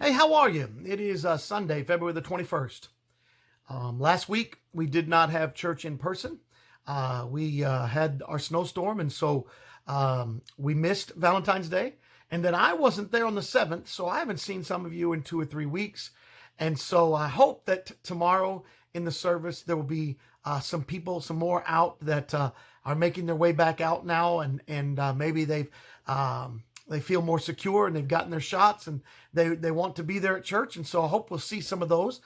Hey, how are you? It is Sunday, February the 21st. Last week, we did not have church in person. We had our snowstorm, and so we missed Valentine's Day. And then I wasn't there on the 7th, so I haven't seen some of you in 2 or 3 weeks. And so I hope that tomorrow in the service, there will be some people, some more out that are making their way back out now, and maybe they feel more secure and they've gotten their shots and they want to be there at church. And so I hope we'll see some of those.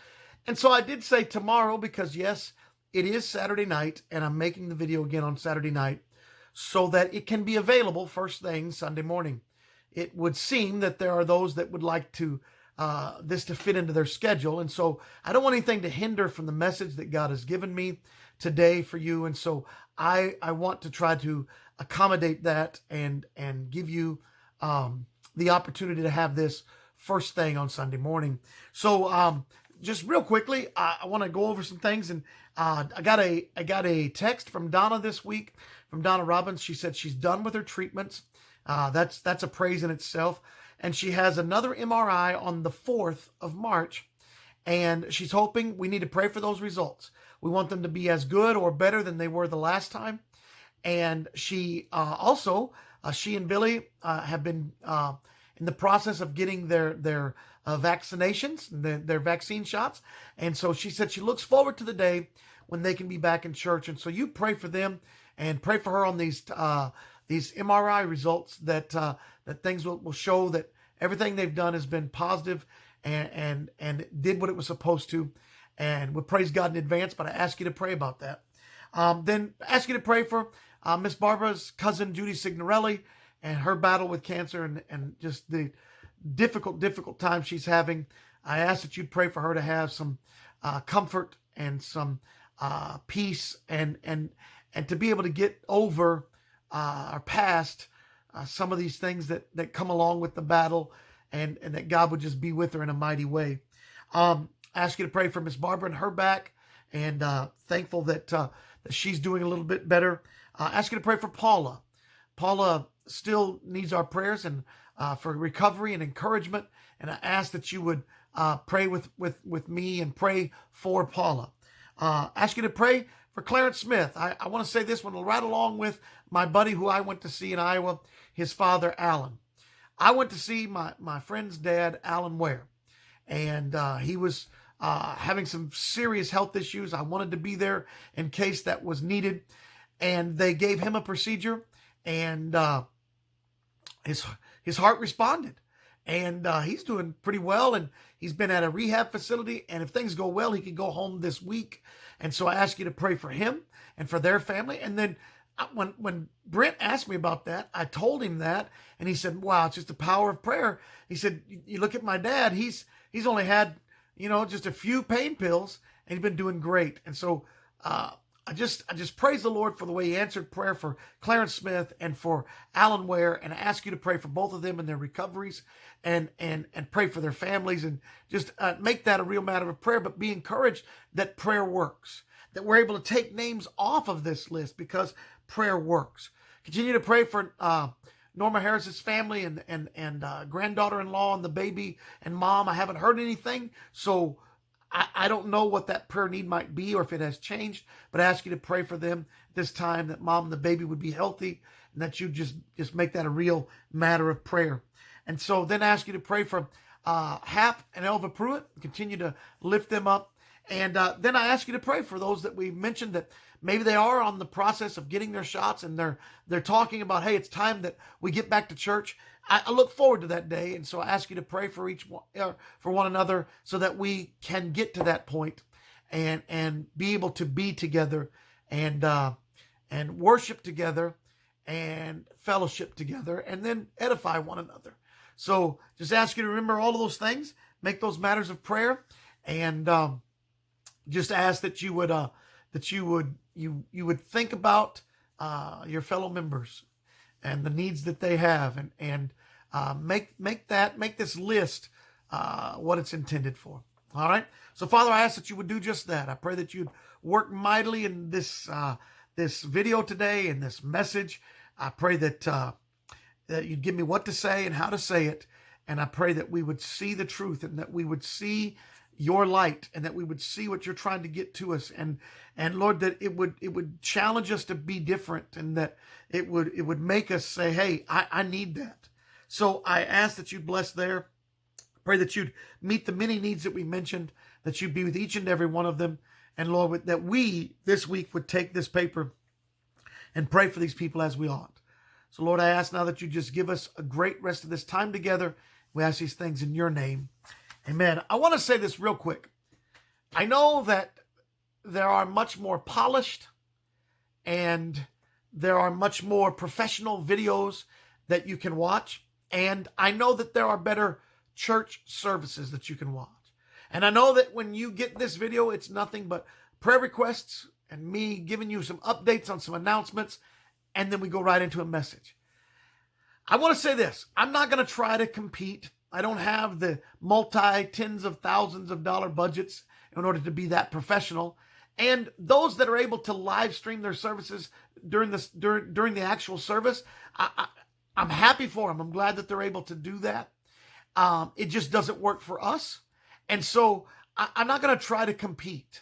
And so I did say tomorrow because, yes, it is Saturday night and I'm making the video again on Saturday night so that it can be available first thing Sunday morning. It would seem that there are those that would like to this to fit into their schedule. And so I don't want anything to hinder from the message that God has given me today for you. And so I want to try to accommodate that and give you the opportunity to have this first thing on Sunday morning. So just real quickly, I want to go over some things. And I got a text from Donna this week, from Donna Robbins. She said she's done with her treatments. That's a praise in itself. And she has another MRI on the 4th of March. And she's hoping we need to pray for those results. We want them to be as good or better than they were the last time. And she also, she and Billy have been in the process of getting their vaccinations, their vaccine shots. And so she said she looks forward to the day when they can be back in church. And so you pray for them and pray for her on these MRI results that things will show that everything they've done has been positive and did what it was supposed to. And we praise God in advance, but I ask you to pray about that. Then ask you to pray for Miss Barbara's cousin, Judy Signorelli, and her battle with cancer and just the difficult time she's having. I ask that you'd pray for her to have some comfort and some peace and to be able to get over or past some of these things that come along with the battle and that God would just be with her in a mighty way. I ask you to pray for Miss Barbara and her back, and thankful that she's doing a little bit better. Ask you to pray for Paula. Paula still needs our prayers and for recovery and encouragement. And I ask that you would pray with me and pray for Paula. Ask you to pray for Clarence Smith. I want to say this one right along with my buddy who I went to see in Iowa, his father, Alan. I went to see my friend's dad, Alan Ware, and he was having some serious health issues. I wanted to be there in case that was needed. And they gave him a procedure, and his heart responded. And he's doing pretty well, and he's been at a rehab facility. And if things go well, he could go home this week. And so I ask you to pray for him and for their family. And then when Brent asked me about that, I told him that, and he said, "Wow, it's just the power of prayer." He said, "You look at my dad; he's only had just a few pain pills, and he's been doing great." And so I just praise the Lord for the way he answered prayer for Clarence Smith and for Alan Ware. And I ask you to pray for both of them and their recoveries and pray for their families and just make that a real matter of prayer, but be encouraged that prayer works, that we're able to take names off of this list because prayer works. Continue to pray for Norma Harris's family and granddaughter-in-law and the baby and mom. I haven't heard anything, so I don't know what that prayer need might be or if it has changed, but I ask you to pray for them this time, that mom and the baby would be healthy, and that you just make that a real matter of prayer. And so then I ask you to pray for Hap and Elva Pruitt, continue to lift them up. And then I ask you to pray for those that we mentioned that maybe they are on the process of getting their shots and they're talking about, hey, it's time that we get back to church. I look forward to that day. And so I ask you to pray for for one another so that we can get to that point and be able to be together and worship together and fellowship together and then edify one another. So just ask you to remember all of those things, make those matters of prayer, and just ask that you would think about your fellow members and the needs that they have, and make this list what it's intended for. All right. So Father, I ask that you would do just that. I pray that you'd work mightily in this video today, in this message. I pray that you'd give me what to say and how to say it, And I pray that we would see the truth and that we would see your light and that we would see what you're trying to get to us. And Lord, that it would challenge us to be different and that it would make us say, hey, I need that. So I ask that you'd bless there. Pray that you'd meet the many needs that we mentioned, that you'd be with each and every one of them. And Lord, that we this week would take this paper and pray for these people as we ought. So Lord, I ask now that you just give us a great rest of this time together. We ask these things in your name. Amen. I want to say this real quick. I know that there are much more polished and there are much more professional videos that you can watch. And I know that there are better church services that you can watch. And I know that when you get this video, it's nothing but prayer requests and me giving you some updates on some announcements. And then we go right into a message. I want to say this. I'm not going to try to compete. I don't have the tens of thousands of dollar budgets in order to be that professional. And those that are able to live stream their services during the actual service, I'm happy for them. I'm glad that they're able to do that. It just doesn't work for us. And so I'm not going to try to compete.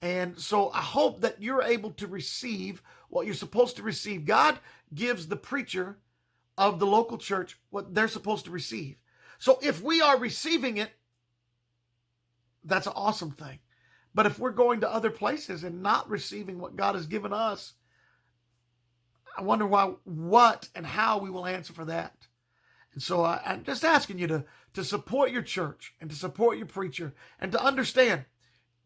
And so I hope that you're able to receive what you're supposed to receive. God gives the preacher of the local church what they're supposed to receive. So if we are receiving it, that's an awesome thing. But if we're going to other places and not receiving what God has given us, I wonder what and how we will answer for that. And so I'm just asking you to support your church and to support your preacher and to understand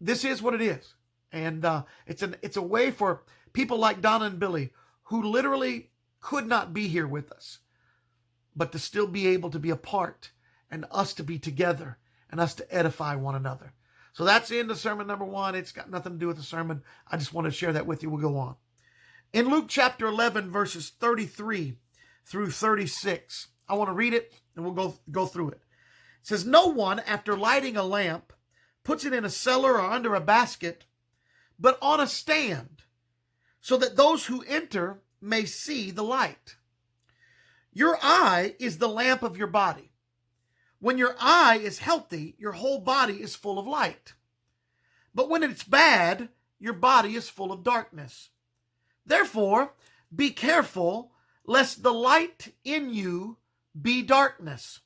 this is what it is. And it's a way for people like Donna and Billy who literally could not be here with us, but to still be able to be a part and us to be together and us to edify one another. So that's the end of sermon number 1. It's got nothing to do with the sermon. I just want to share that with you. We'll go on. In Luke chapter 11, verses 33 through 36, I want to read it and we'll go through it. It says, "No one, after lighting a lamp, puts it in a cellar or under a basket, but on a stand, so that those who enter may see the light. Your eye is the lamp of your body. When your eye is healthy, your whole body is full of light. But when it's bad, your body is full of darkness. Therefore, be careful lest the light in you be darkness.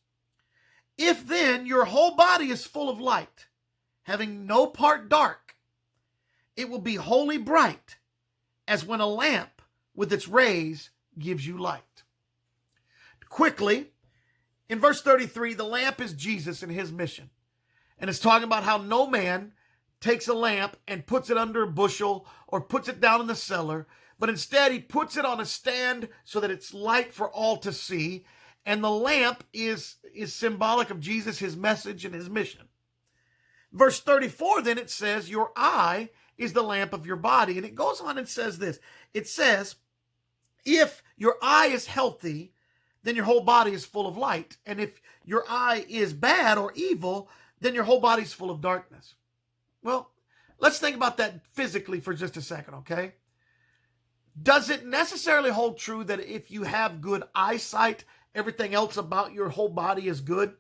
If then your whole body is full of light, having no part dark, it will be wholly bright, as when a lamp with its rays gives you light." Quickly, in verse 33, the lamp is Jesus and his mission. And it's talking about how no man takes a lamp and puts it under a bushel or puts it down in the cellar, but instead he puts it on a stand so that it's light for all to see. And the lamp is symbolic of Jesus, his message, and his mission. Verse 34, then it says, your eye is the lamp of your body. And it goes on and says this. It says, if your eye is healthy, then your whole body is full of light. And if your eye is bad or evil, then your whole body is full of darkness. Well, let's think about that physically for just a second, okay? Does it necessarily hold true that if you have good eyesight, everything else about your whole body is good?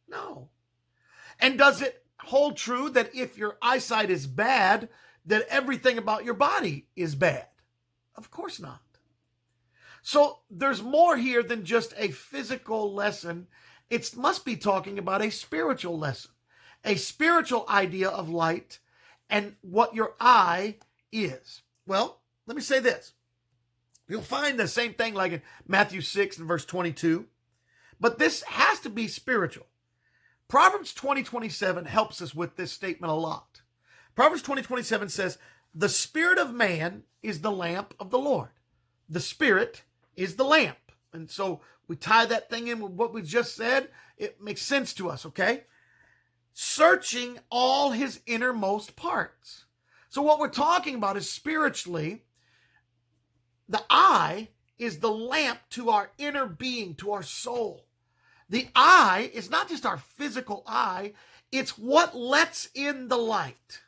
No. And does it hold true that if your eyesight is bad, that everything about your body is bad? Of course not. So there's more here than just a physical lesson. It must be talking about a spiritual lesson, a spiritual idea of light and what your eye is. Well, let me say this. You'll find the same thing like in Matthew 6 and verse 22, but this has to be spiritual. Proverbs 20:27 helps us with this statement a lot. Proverbs 20:27 says, the spirit of man is the lamp of the Lord. The spirit is the lamp. And so we tie that thing in with what we just said. It makes sense to us, okay? Searching all his innermost parts. So what we're talking about is spiritually, the eye is the lamp to our inner being, to our soul. The eye is not just our physical eye, it's what lets in the light.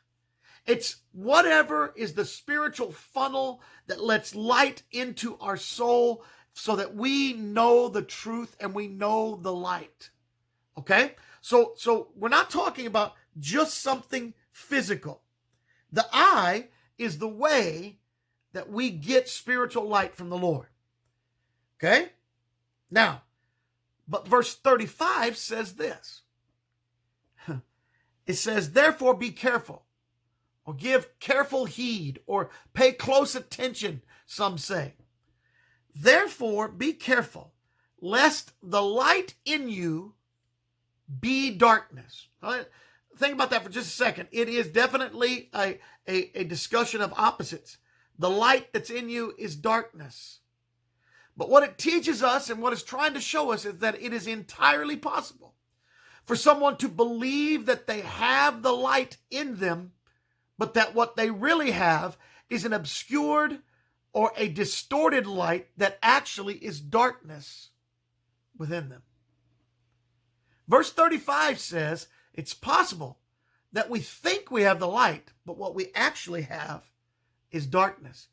It's whatever is the spiritual funnel that lets light into our soul so that we know the truth and we know the light. Okay? So we're not talking about just something physical. The eye is the way that we get spiritual light from the Lord. Okay? Now, but verse 35 says this. It says, therefore be careful, or give careful heed, or pay close attention, some say. Therefore be careful, lest the light in you be darkness. All right? Think about that for just a second. It is definitely a discussion of opposites. The light that's in you is darkness. But what it teaches us and what it's trying to show us is that it is entirely possible for someone to believe that they have the light in them, but that what they really have is an obscured or a distorted light that actually is darkness within them. Verse 35 says it's possible that we think we have the light, but what we actually have is darkness.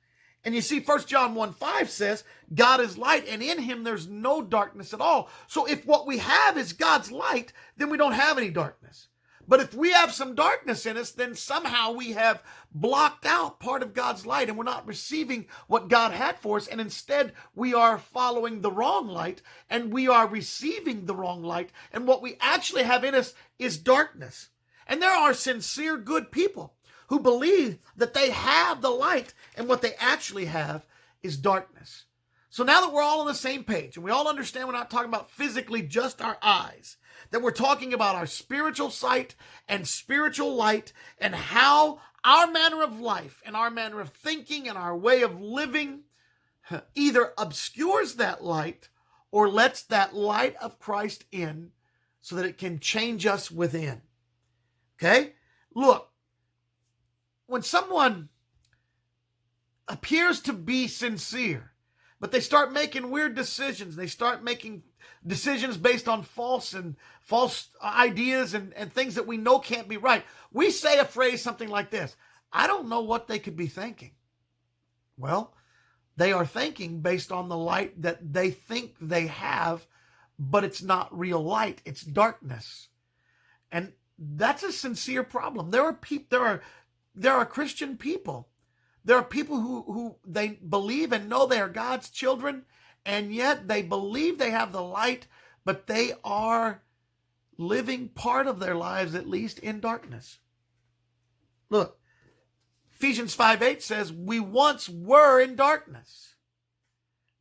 And you see, 1 John 1:5 says, God is light, and in him there's no darkness at all. So if what we have is God's light, then we don't have any darkness. But if we have some darkness in us, then somehow we have blocked out part of God's light, and we're not receiving what God had for us. And instead, we are following the wrong light, and we are receiving the wrong light. And what we actually have in us is darkness. And there are sincere, good people who believe that they have the light, and what they actually have is darkness. So now that we're all on the same page, and we all understand we're not talking about physically just our eyes, that we're talking about our spiritual sight and spiritual light, and how our manner of life and our manner of thinking and our way of living either obscures that light or lets that light of Christ in so that it can change us within. Okay? Look, when someone appears to be sincere, but they start making weird decisions, they start making decisions based on false ideas and things that we know can't be right, we say a phrase something like this: I don't know what they could be thinking. Well, they are thinking based on the light that they think they have, but it's not real light, it's darkness. And that's a sincere problem. There are Christian people. There are people who they believe and know they are God's children, and yet they believe they have the light, but they are living part of their lives, at least, in darkness. Look, Ephesians 5:8 says, we once were in darkness,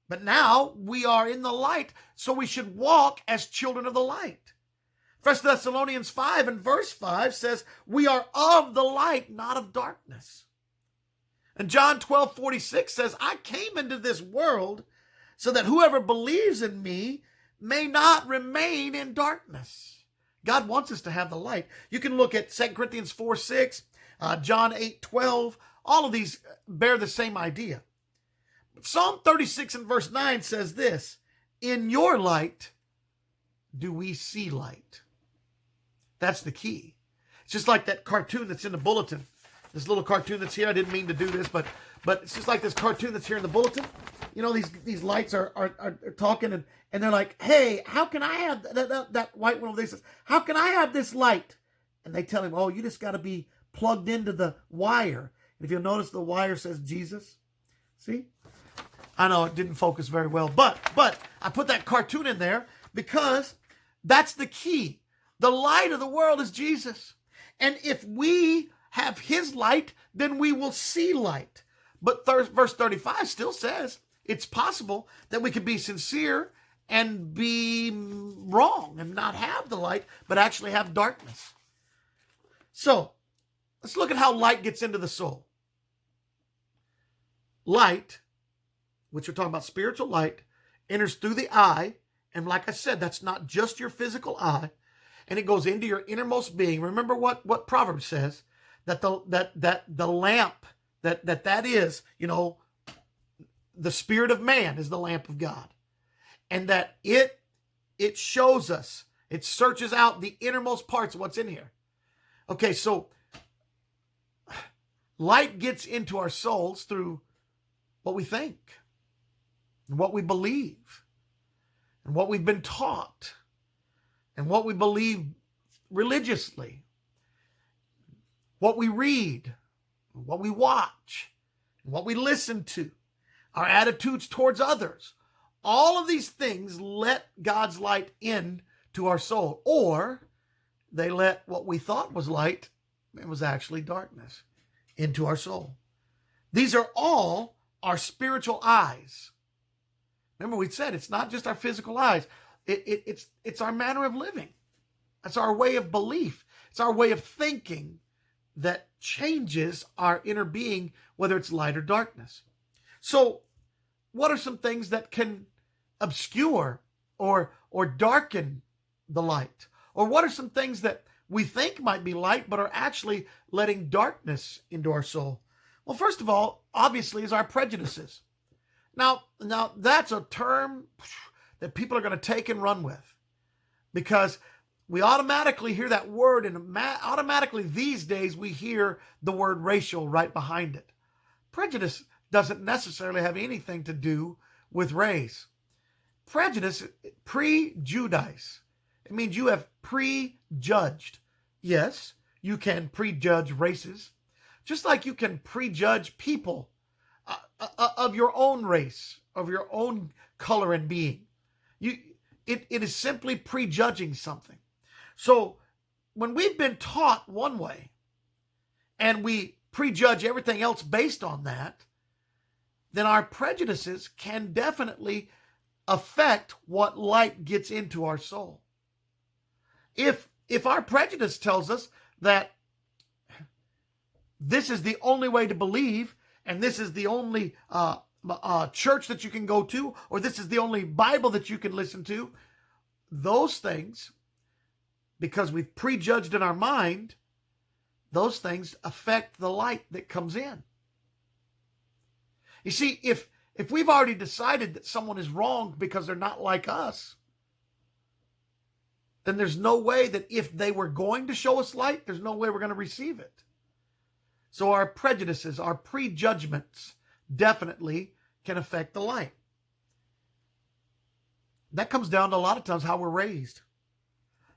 but now we are in the light, so we should walk as children of the light. 1 Thessalonians 5 and verse 5 says, we are of the light, not of darkness. And John 12:46 says, I came into this world so that whoever believes in me may not remain in darkness. God wants us to have the light. You can look at 2 Corinthians 4:6, John 8:12. All of these bear the same idea. But Psalm 36 and verse 9 says this: in your light do we see light. That's the key. It's just like that cartoon that's in the bulletin. This little cartoon that's here. I didn't mean to do this, but it's just like this cartoon that's here in the bulletin. You know, these lights are talking, and they're like, hey, how can I have that white one over there says, how can I have this light? And they tell him, oh, you just got to be plugged into the wire. And if you'll notice, the wire says Jesus. See? I know it didn't focus very well, but I put that cartoon in there because that's the key. The light of the world is Jesus. And if we have his light, then we will see light. But verse 35 still says it's possible that we could be sincere and be wrong and not have the light, but actually have darkness. So let's look at how light gets into the soul. Light, which we're talking about spiritual light, enters through the eye. And like I said, that's not just your physical eye. And it goes into your innermost being. Remember what Proverbs says, that the lamp that is, you know, the spirit of man is the lamp of God. And that it shows us, it searches out the innermost parts of what's in here. Okay, so light gets into our souls through what we think and what we believe and what we've been taught and what we believe religiously, what we read, what we watch, what we listen to, our attitudes towards others. All of these things let God's light in to our soul, or they let what we thought was light, it was actually darkness, into our soul. These are all our spiritual eyes. Remember, we said it's not just our physical eyes. It's our manner of living. It's our way of belief. It's our way of thinking that changes our inner being, whether it's light or darkness. So what are some things that can obscure or darken the light? Or what are some things that we think might be light but are actually letting darkness into our soul? Well, first of all, obviously, is our prejudices. Now that's a term that people are going to take and run with, because we automatically hear that word, and automatically these days we hear the word racial right behind it. Prejudice doesn't necessarily have anything to do with race. Prejudice, prejudice. It means you have prejudged. Yes, you can prejudge races, just like you can prejudge people of your own race, of your own color and being. It is simply prejudging something. So when we've been taught one way and we prejudge everything else based on that, then our prejudices can definitely affect what light gets into our soul. If our prejudice tells us that this is the only way to believe, and this is the only church that you can go to, or this is the only Bible that you can listen to, those things, because we've prejudged in our mind, those things affect the light that comes in. You see, if we've already decided that someone is wrong because they're not like us, then there's no way that if they were going to show us light, there's no way we're going to receive it. So our prejudices, our prejudgments definitely can affect the light. That comes down to a lot of times how we're raised.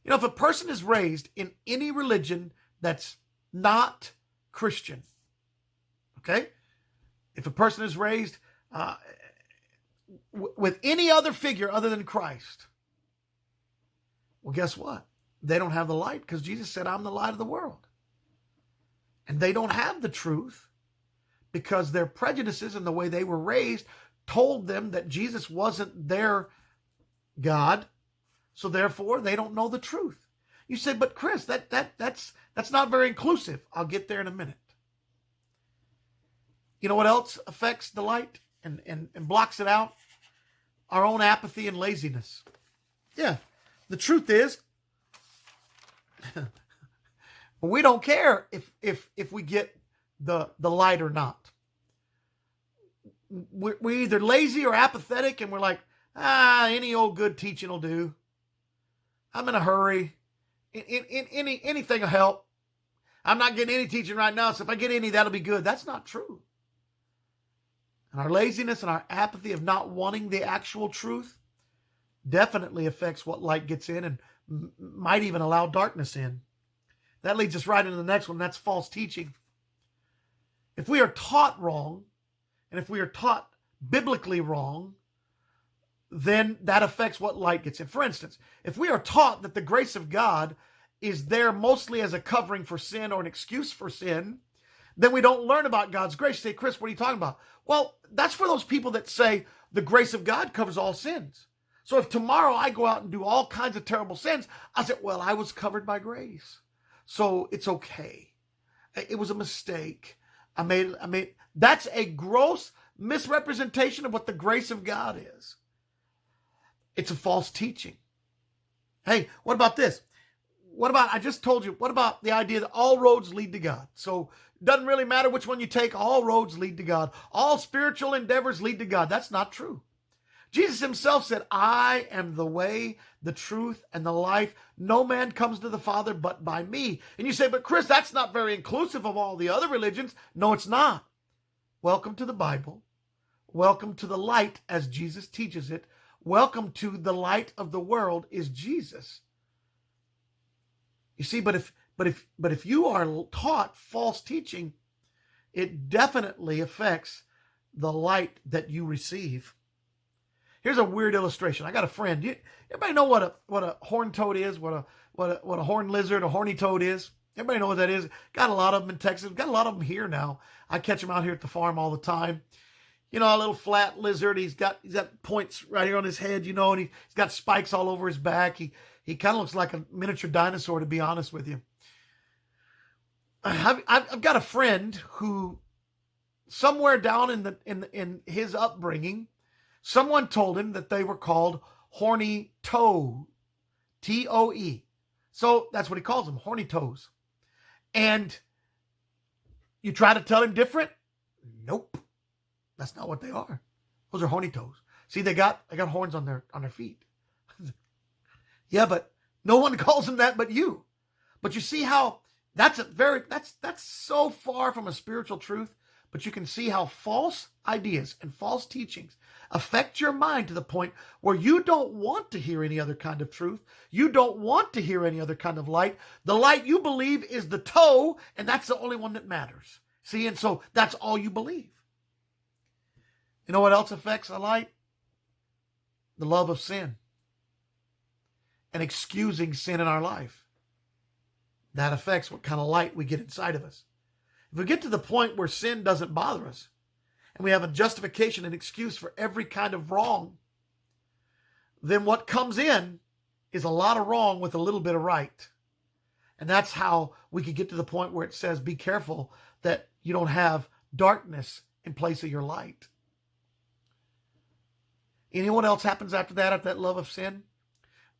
You know, if a person is raised in any religion that's not Christian, okay? If a person is raised with any other figure other than Christ, well, guess what? They don't have the light, because Jesus said, I'm the light of the world. And they don't have the truth because their prejudices and the way they were raised told them that Jesus wasn't their God. So therefore, they don't know the truth. You say, but Chris, that's not very inclusive. I'll get there in a minute. You know what else affects the light and blocks it out? Our own apathy and laziness. Yeah, the truth is, we don't care if we get the light or not. We're either lazy or apathetic, and we're like, any old good teaching will do. I'm in a hurry. Anything will help. I'm not getting any teaching right now, so if I get any, that'll be good. That's not true. And our laziness and our apathy of not wanting the actual truth definitely affects what light gets in, and might even allow darkness in. That leads us right into the next one. That's false teaching. If we are taught wrong, and if we are taught biblically wrong, then that affects what light gets in. For instance, if we are taught that the grace of God is there mostly as a covering for sin or an excuse for sin, then we don't learn about God's grace. You say, Chris, what are you talking about? Well, that's for those people that say the grace of God covers all sins. So if tomorrow I go out and do all kinds of terrible sins, I say, well, I was covered by grace, so it's okay. It was a mistake. I made. That's a gross misrepresentation of what the grace of God is. It's a false teaching. Hey, what about this? What about, I just told you, what about the idea that all roads lead to God? So it doesn't really matter which one you take, all roads lead to God. All spiritual endeavors lead to God. That's not true. Jesus himself said, I am the way, the truth, and the life. No man comes to the Father but by me. And you say, but Chris, that's not very inclusive of all the other religions. No, it's not. Welcome to the Bible. Welcome to the light as Jesus teaches it. Welcome to the light of the world is Jesus. You see, but if you are taught false teaching, it definitely affects the light that you receive. Here's a weird illustration. I got a friend. Everybody know what a horned toad is? What a horned lizard, a horny toad is? Everybody know what that is? Got a lot of them in Texas. Got a lot of them here now. I catch them out here at the farm all the time. A little flat lizard. He's got points right here on his head, and he's got spikes all over his back. He kind of looks like a miniature dinosaur, to be honest with you. I've got a friend who, somewhere down in his upbringing, someone told him that they were called horny toe, Toe. So that's what he calls them, horny toes. And you try to tell him different? Nope. That's not what they are. Those are horny toes. See, they got horns on their feet. Yeah, but no one calls them that but you. But you see how that's so far from a spiritual truth, but you can see how false ideas and false teachings affect your mind to the point where you don't want to hear any other kind of truth. You don't want to hear any other kind of light. The light you believe is the toe, and that's the only one that matters. See, and so that's all you believe. You know what else affects a light? The love of sin and excusing sin in our life. That affects what kind of light we get inside of us. If we get to the point where sin doesn't bother us, and we have a justification and excuse for every kind of wrong, then what comes in is a lot of wrong with a little bit of right. And that's how we could get to the point where it says, be careful that you don't have darkness in place of your light. Anyone else happens after that love of sin?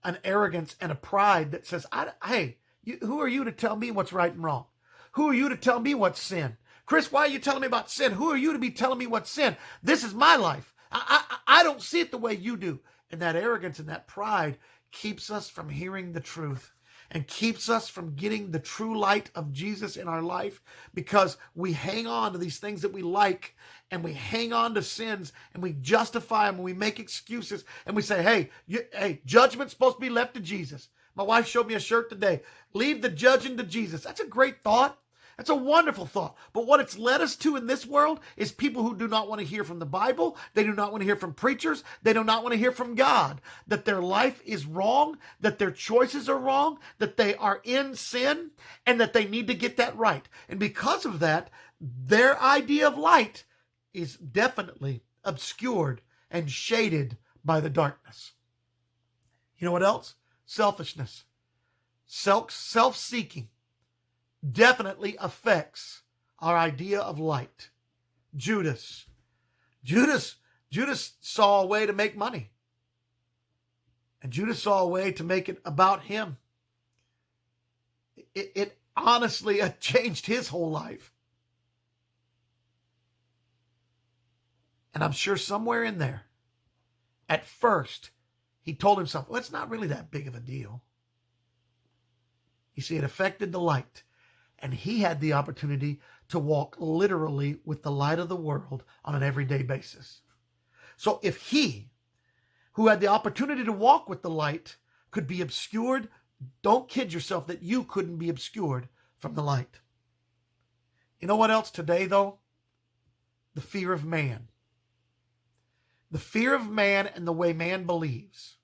An arrogance and a pride that says, hey, who are you to tell me what's right and wrong? Who are you to tell me what's sin? Chris, why are you telling me about sin? Who are you to be telling me what's sin? This is my life. I don't see it the way you do. And that arrogance and that pride keeps us from hearing the truth and keeps us from getting the true light of Jesus in our life, because we hang on to these things that we like, and we hang on to sins, and we justify them, and we make excuses, and we say, hey, judgment's supposed to be left to Jesus. My wife showed me a shirt today. Leave the judging to Jesus. That's a great thought. That's a wonderful thought. But what it's led us to in this world is people who do not want to hear from the Bible. They do not want to hear from preachers. They do not want to hear from God. That their life is wrong, that their choices are wrong, that they are in sin, and that they need to get that right. And because of that, their idea of light is definitely obscured and shaded by the darkness. You know what else? Selfishness. Self-seeking definitely affects our idea of light. Judas saw a way to make money. And Judas saw a way to make it about him. It honestly changed his whole life. And I'm sure somewhere in there, at first, he told himself, well, it's not really that big of a deal. You see, it affected the light. And he had the opportunity to walk literally with the light of the world on an everyday basis. So if he, who had the opportunity to walk with the light, could be obscured, don't kid yourself that you couldn't be obscured from the light. You know what else today, though? The fear of man. The fear of man and the way man believes.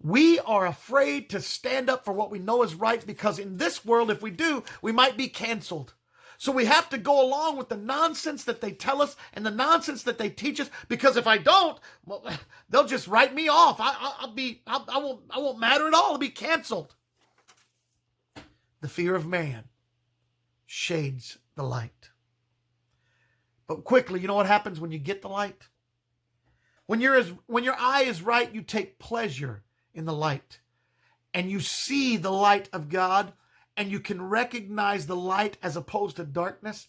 We are afraid to stand up for what we know is right, because in this world, if we do, we might be canceled. So we have to go along with the nonsense that they tell us and the nonsense that they teach us, because if I don't, well, they'll just write me off. I won't matter at all. I'll be canceled. The fear of man shades the light. But quickly, you know what happens when you get the light? When your eye is right, you take pleasure in the light, and you see the light of God, and you can recognize the light as opposed to darkness.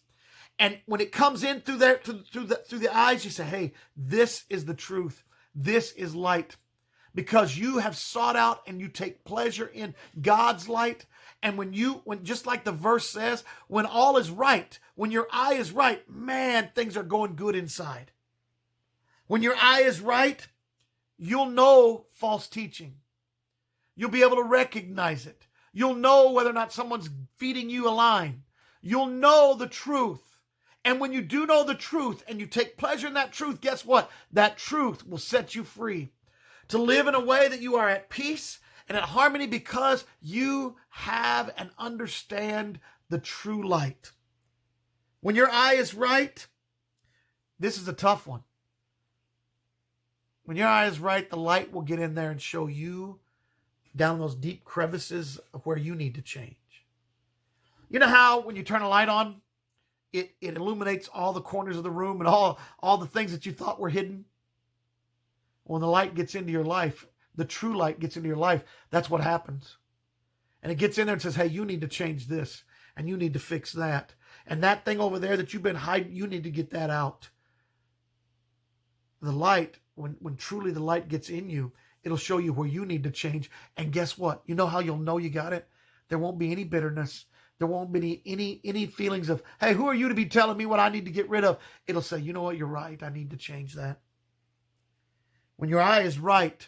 And when it comes in through the eyes, you say, hey, this is the truth. This is light, because you have sought out and you take pleasure in God's light. And when just like the verse says, when all is right, when your eye is right, man, things are going good inside. When your eye is right, you'll know false teaching. You'll be able to recognize it. You'll know whether or not someone's feeding you a line. You'll know the truth. And when you do know the truth and you take pleasure in that truth, guess what? That truth will set you free to live in a way that you are at peace and at harmony because you have and understand the true light. When your eye is right, this is a tough one. When your eye is right, the light will get in there and show you down those deep crevices of where you need to change. You know how when you turn a light on, it illuminates all the corners of the room and all the things that you thought were hidden? When the light gets into your life, the true light gets into your life, that's what happens. And it gets in there and says, hey, you need to change this and you need to fix that. And that thing over there that you've been hiding, you need to get that out. The light, when truly the light gets in you, it'll show you where you need to change. And guess what? You know how you'll know you got it? There won't be any bitterness. There won't be any feelings of, hey, who are you to be telling me what I need to get rid of? It'll say, you know what? You're right. I need to change that. When your eye is right,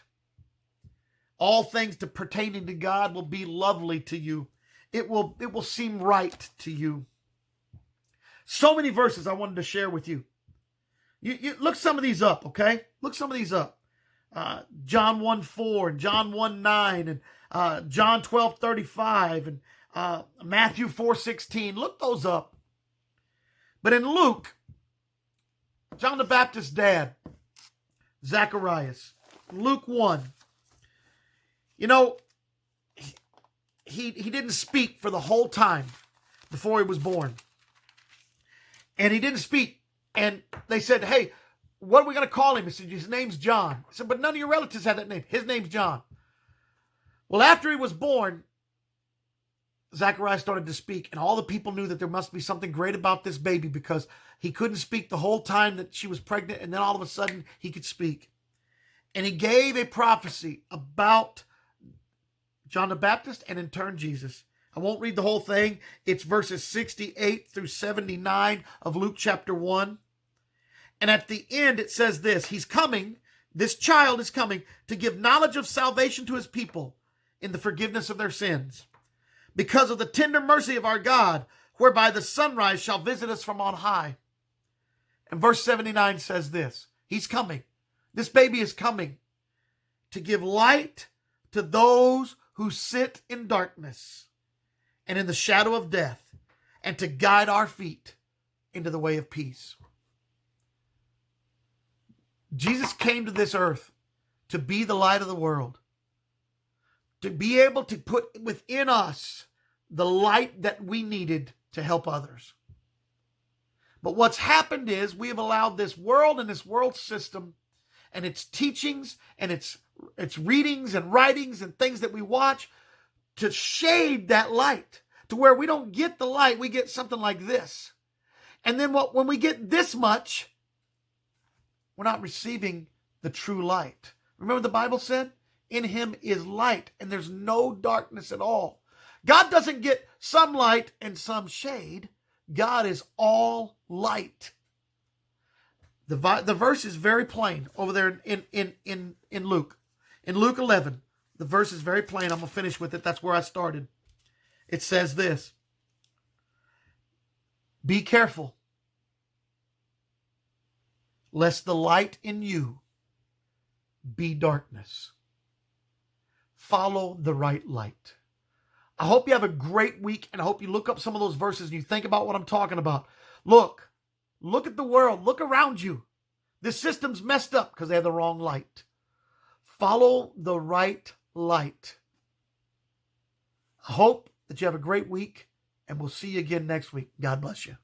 all things pertaining to God will be lovely to you. It will seem right to you. So many verses I wanted to share with you. You look some of these up, okay? Look some of these up. John 1:4 and John 1:9 and John 12:35 and Matthew 4:16. Look those up. But in Luke, John the Baptist's dad, Zacharias, Luke 1, you know, he didn't speak for the whole time before he was born. And he didn't speak. And they said, hey, what are we going to call him? He said, his name's John. He said, but none of your relatives have that name. His name's John. Well, after he was born, Zacharias started to speak, and all the people knew that there must be something great about this baby because he couldn't speak the whole time that she was pregnant, and then all of a sudden he could speak. And he gave a prophecy about John the Baptist and in turn Jesus. I won't read the whole thing. It's verses 68 through 79 of Luke chapter 1. And at the end it says this, he's coming, this child is coming to give knowledge of salvation to his people in the forgiveness of their sins, because of the tender mercy of our God, whereby the sunrise shall visit us from on high. And verse 79 says this, he's coming. This baby is coming to give light to those who sit in darkness and in the shadow of death, and to guide our feet into the way of peace. Jesus came to this earth to be the light of the world, to be able to put within us the light that we needed to help others. But what's happened is we have allowed this world and this world system and its teachings and its readings and writings and things that we watch to shade that light to where we don't get the light. We get something like this. And then when we get this much, we're not receiving the true light. Remember the Bible said, in him is light and there's no darkness at all. God doesn't get some light and some shade. God is all light. The verse is very plain over there in Luke. In Luke 11, the verse is very plain. I'm going to finish with it. That's where I started. It says this, be careful lest the light in you be darkness. Follow the right light. I hope you have a great week, and I hope you look up some of those verses and you think about what I'm talking about. Look at the world. Look around you. This system's messed up because they have the wrong light. Follow the right light. I hope that you have a great week, and we'll see you again next week. God bless you.